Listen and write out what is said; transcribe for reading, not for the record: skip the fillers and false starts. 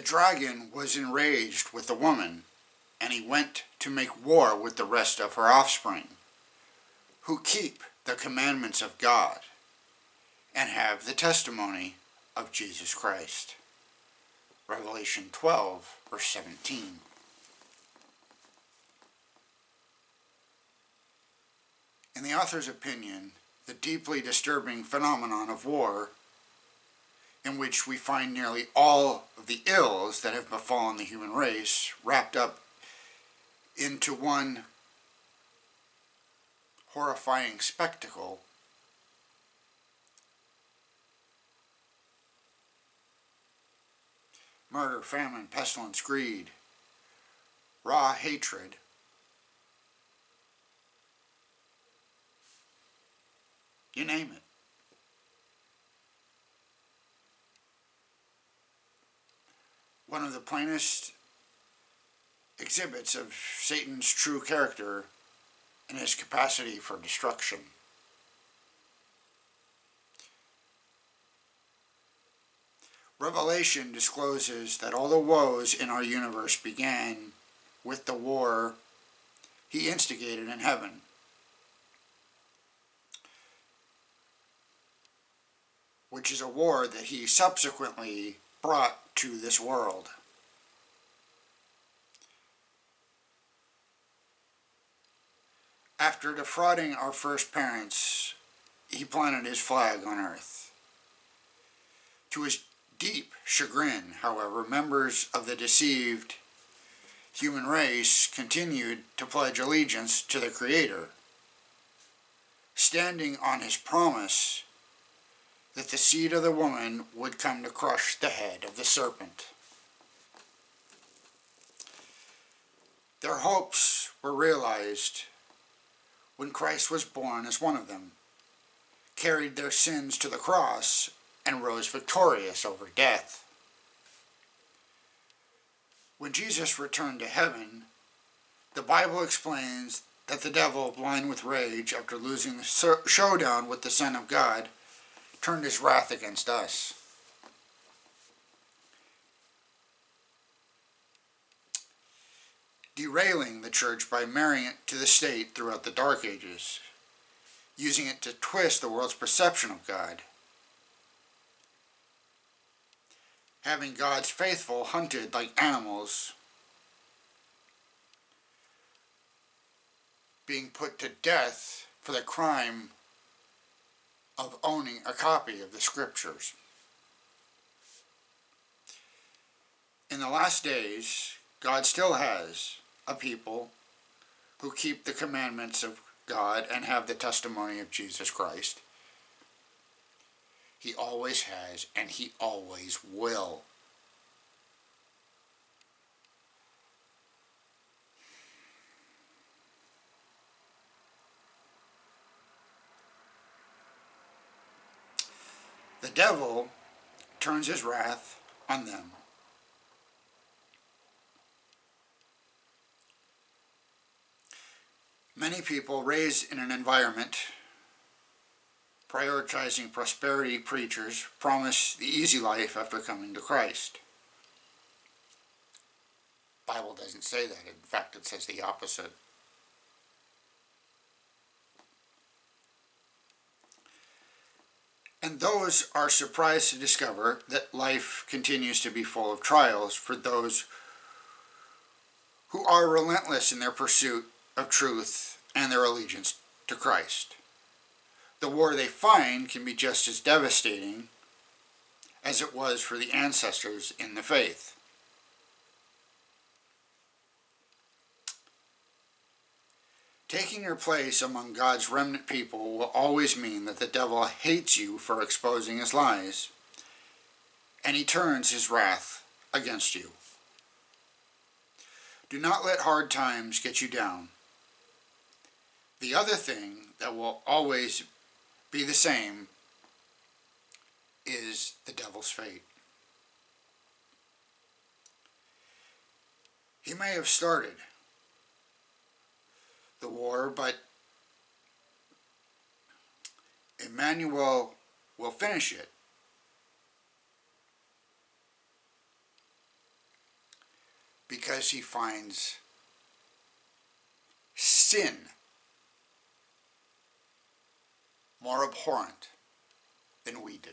dragon was enraged with the woman, and he went to make war with the rest of her offspring, who keep the commandments of God and have the testimony of Jesus Christ. Revelation 12, verse 17. In the author's opinion, the deeply disturbing phenomenon of war, in which we find nearly all of the ills that have befallen the human race wrapped up into one horrifying spectacle, murder, famine, pestilence, greed, raw hatred, you name it. One of the plainest exhibits of Satan's true character and his capacity for destruction. Revelation discloses that all the woes in our universe began with the war he instigated in heaven. Which is a war that he subsequently brought to this world. After defrauding our first parents, he planted his flag on earth. To his deep chagrin, however, members of the deceived human race continued to pledge allegiance to the Creator, standing on his promise that the seed of the woman would come to crush the head of the serpent. Their hopes were realized when Christ was born as one of them, carried their sins to the cross, and rose victorious over death. When Jesus returned to heaven, the Bible explains that the devil, blind with rage after losing the showdown with the Son of God, turned his wrath against us. Derailing the church by marrying it to the state throughout the Dark Ages, using it to twist the world's perception of God, having God's faithful hunted like animals, being put to death for the crime of owning a copy of the Scriptures. In the last days, God still has a people who keep the commandments of God and have the testimony of Jesus Christ. He always has, and he always will. The devil turns his wrath on them. Many people raised in an environment prioritizing prosperity preachers promise the easy life after coming to Christ. The Bible doesn't say that. In fact, it says the opposite. And those are surprised to discover that life continues to be full of trials for those who are relentless in their pursuit of truth and their allegiance to Christ. The war they find can be just as devastating as it was for the ancestors in the faith. Taking your place among God's remnant people will always mean that the devil hates you for exposing his lies, and he turns his wrath against you. Do not let hard times get you down. The other thing that will always be the same is the devil's fate. He may have started the war, but Emmanuel will finish it. because he finds sin more abhorrent than we do.